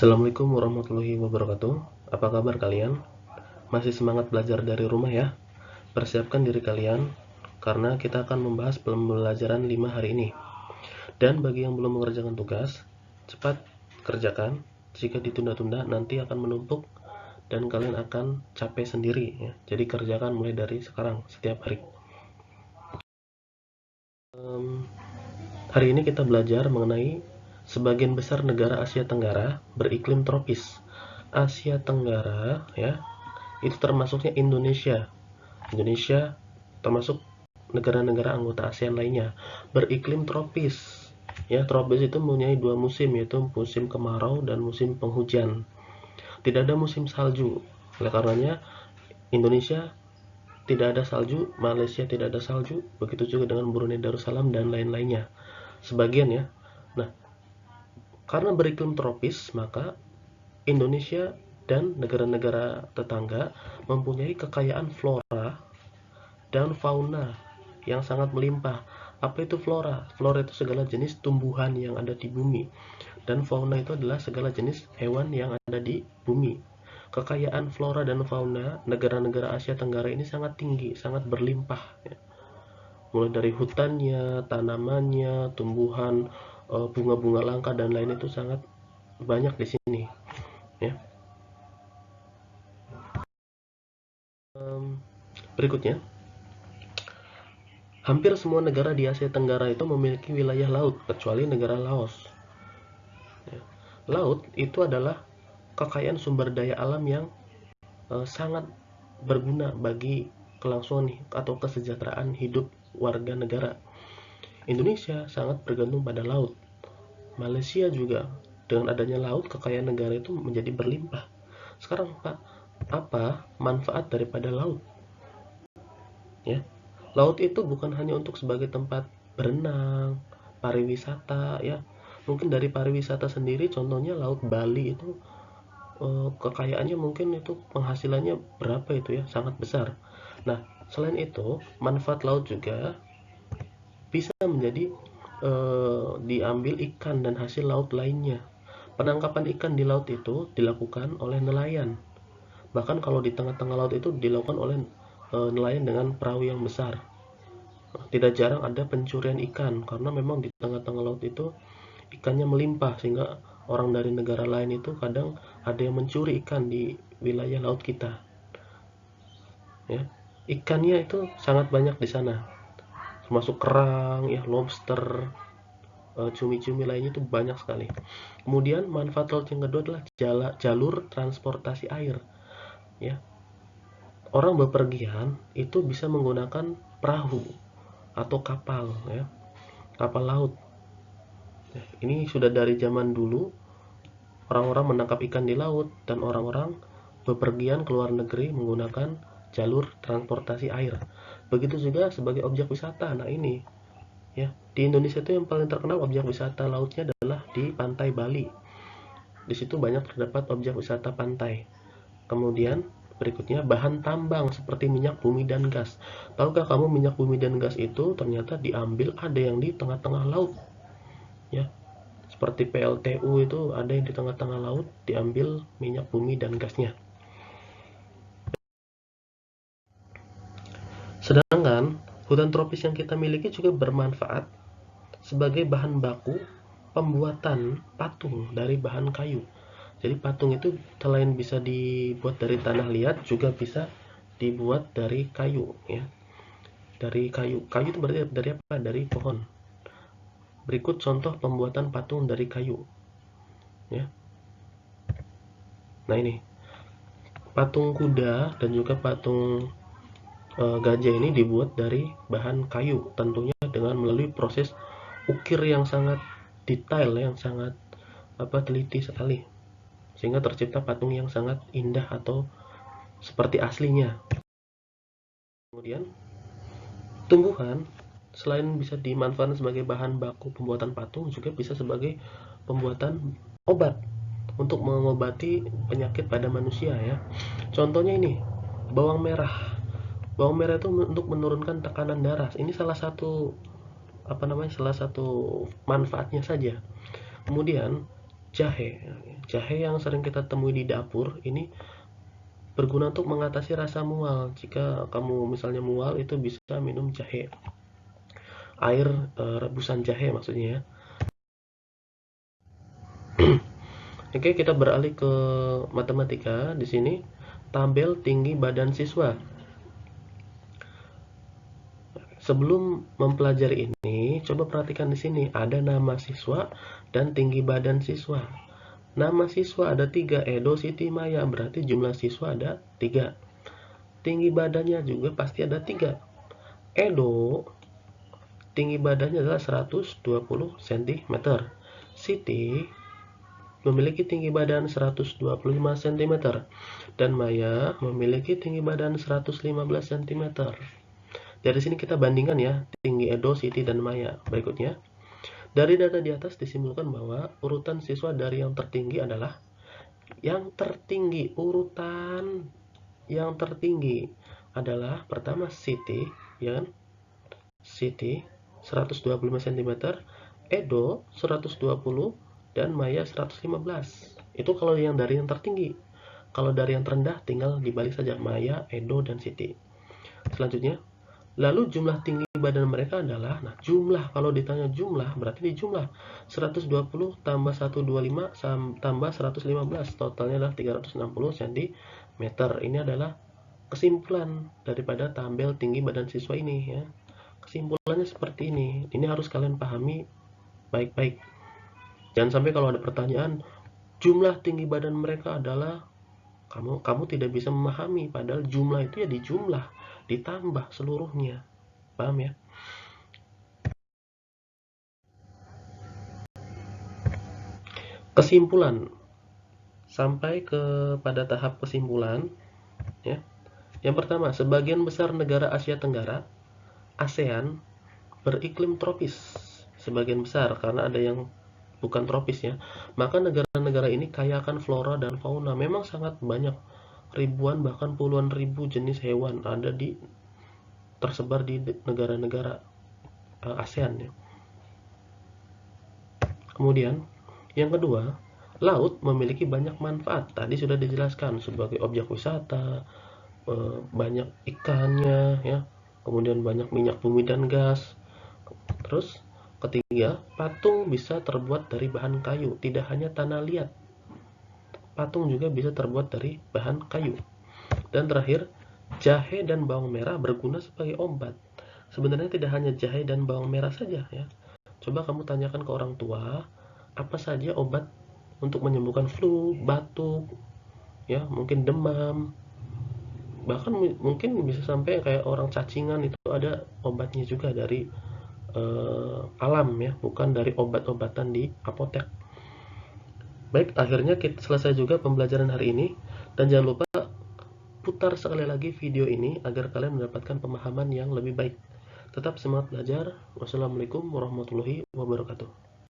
Assalamualaikum warahmatullahi wabarakatuh. Apa kabar kalian? Masih semangat belajar dari rumah ya? Persiapkan diri kalian, karena kita akan membahas pembelajaran 5 hari ini. Dan bagi yang belum mengerjakan tugas, cepat kerjakan. Jika ditunda-tunda, nanti akan menumpuk dan kalian akan capek sendiri ya. Jadi kerjakan mulai dari sekarang, setiap hari. Hari ini kita belajar mengenai sebagian besar negara Asia Tenggara beriklim tropis. Asia Tenggara ya, itu termasuknya Indonesia. Indonesia termasuk negara-negara anggota ASEAN lainnya beriklim tropis. Ya, tropis itu mempunyai dua musim, yaitu musim kemarau dan musim penghujan. Tidak ada musim salju. Oleh karenanya Indonesia tidak ada salju, Malaysia tidak ada salju, begitu juga dengan Brunei Darussalam dan lain-lainnya. Sebagian ya. Nah, karena beriklim tropis, maka Indonesia dan negara-negara tetangga mempunyai kekayaan flora dan fauna yang sangat melimpah. Apa itu flora? Flora itu segala jenis tumbuhan yang ada di bumi, dan fauna itu adalah segala jenis hewan yang ada di bumi. Kekayaan flora dan fauna negara-negara Asia Tenggara ini sangat tinggi, sangat berlimpah ya. Mulai dari hutannya, tanamannya, tumbuhan, bunga-bunga langka dan lain itu sangat banyak di sini ya. Berikutnya, hampir semua negara di Asia Tenggara itu memiliki wilayah laut kecuali negara Laos. Laut itu adalah kekayaan sumber daya alam yang sangat berguna bagi kelangsungan atau kesejahteraan hidup warga negara. Indonesia sangat bergantung pada laut. Malaysia juga, dengan adanya laut, kekayaan negara itu menjadi berlimpah. Sekarang Pak, apa manfaat daripada laut? Ya, laut itu bukan hanya untuk sebagai tempat berenang, pariwisata ya. Mungkin dari pariwisata sendiri, contohnya Laut Bali itu kekayaannya mungkin itu penghasilannya berapa itu ya, sangat besar. Nah, selain itu manfaat laut juga bisa menjadi diambil ikan dan hasil laut lainnya. Penangkapan ikan di laut itu dilakukan oleh nelayan. Bahkan kalau di tengah-tengah laut itu dilakukan oleh nelayan dengan perahu yang besar. Tidak jarang ada pencurian ikan karena memang di tengah-tengah laut itu ikannya melimpah, sehingga orang dari negara lain itu kadang ada yang mencuri ikan di wilayah laut kita ya. Ikannya itu sangat banyak di sana, termasuk kerang ya, lobster, cumi-cumi lainnya itu banyak sekali. Kemudian manfaat laut yang kedua adalah jalur transportasi air ya. Orang bepergian itu bisa menggunakan perahu atau kapal ya, kapal laut. Ini sudah dari zaman dulu orang-orang menangkap ikan di laut, dan orang-orang bepergian ke luar negeri menggunakan jalur transportasi air. Begitu juga sebagai objek wisata. Nah ini ya, di Indonesia itu yang paling terkenal objek wisata lautnya adalah di pantai Bali. Di situ banyak terdapat objek wisata pantai. Kemudian berikutnya bahan tambang seperti minyak bumi dan gas. Tahukah kamu minyak bumi dan gas itu ternyata diambil ada yang di tengah-tengah laut ya. Seperti PLTU itu ada yang di tengah-tengah laut diambil minyak bumi dan gasnya. Sedangkan hutan tropis yang kita miliki juga bermanfaat sebagai bahan baku pembuatan patung dari bahan kayu. Jadi patung itu selain bisa dibuat dari tanah liat, juga bisa dibuat dari kayu ya. Dari kayu. Kayu itu berarti dari apa? Dari pohon. Berikut contoh pembuatan patung dari kayu ya. Nah ini patung kuda dan juga patung gajah ini dibuat dari bahan kayu, tentunya dengan melalui proses ukir yang sangat detail, yang sangat teliti sekali, sehingga tercipta patung yang sangat indah atau seperti aslinya. Kemudian tumbuhan selain bisa dimanfaatkan sebagai bahan baku pembuatan patung, juga bisa sebagai pembuatan obat untuk mengobati penyakit pada manusia ya. Contohnya ini, bawang merah. Bawang merah itu untuk menurunkan tekanan darah. Ini salah satu salah satu manfaatnya saja. Kemudian Jahe. Jahe yang sering kita temui di dapur ini berguna untuk mengatasi rasa mual. Jika kamu misalnya mual, itu bisa minum jahe. Air rebusan jahe maksudnya ya. Oke, kita beralih ke matematika. Di sini tabel tinggi badan siswa. Sebelum mempelajari ini, coba perhatikan di sini ada nama siswa dan tinggi badan siswa. Nama siswa ada 3, Edo, Siti, Maya, berarti jumlah siswa ada 3. Tinggi badannya juga pasti ada 3. Edo tinggi badannya adalah 120 cm. Siti memiliki tinggi badan 125 cm dan Maya memiliki tinggi badan 115 cm. Dari sini kita bandingkan ya tinggi Edo, Siti, dan Maya. Berikutnya, dari data di atas disimpulkan bahwa urutan siswa dari yang tertinggi adalah yang tertinggi. Urutan yang tertinggi adalah pertama Siti, ya kan? Siti 125 cm, Edo 120, dan Maya 115. Itu kalau yang dari yang tertinggi. Kalau dari yang terendah tinggal dibalik saja Maya, Edo, dan Siti. Selanjutnya, lalu jumlah tinggi badan mereka adalah, nah jumlah, kalau ditanya jumlah berarti di jumlah 120 tambah 125 tambah 115, totalnya adalah 360 cm. Ini adalah kesimpulan daripada tabel tinggi badan siswa ini ya. Kesimpulannya seperti ini. Ini harus kalian pahami baik-baik. Jangan sampai kalau ada pertanyaan jumlah tinggi badan mereka adalah, kamu tidak bisa memahami, padahal jumlah itu ya dijumlah, ditambah seluruhnya. Paham ya? Kesimpulan. Sampai pada tahap kesimpulan ya. Yang pertama, sebagian besar negara Asia Tenggara ASEAN beriklim tropis. Sebagian besar, karena ada yang bukan tropis ya. Maka negara-negara ini kaya akan flora dan fauna. Memang sangat banyak, ribuan bahkan puluhan ribu jenis hewan ada tersebar di negara-negara ASEAN ya. Kemudian yang kedua, laut memiliki banyak manfaat. Tadi sudah dijelaskan sebagai objek wisata, banyak ikannya ya. Kemudian banyak minyak bumi dan gas. Terus ketiga, patung bisa terbuat dari bahan kayu, tidak hanya tanah liat. Patung juga bisa terbuat dari bahan kayu. Dan terakhir, jahe dan bawang merah berguna sebagai obat. Sebenarnya tidak hanya jahe dan bawang merah saja ya. Coba kamu tanyakan ke orang tua, apa saja obat untuk menyembuhkan flu, batuk, ya, mungkin demam. Bahkan mungkin bisa sampai kayak orang cacingan, itu ada obatnya juga dari alam ya, bukan dari obat-obatan di apotek. Baik, akhirnya kita selesai juga pembelajaran hari ini, dan jangan lupa putar sekali lagi video ini agar kalian mendapatkan pemahaman yang lebih baik. Tetap semangat belajar. Wassalamualaikum warahmatullahi wabarakatuh.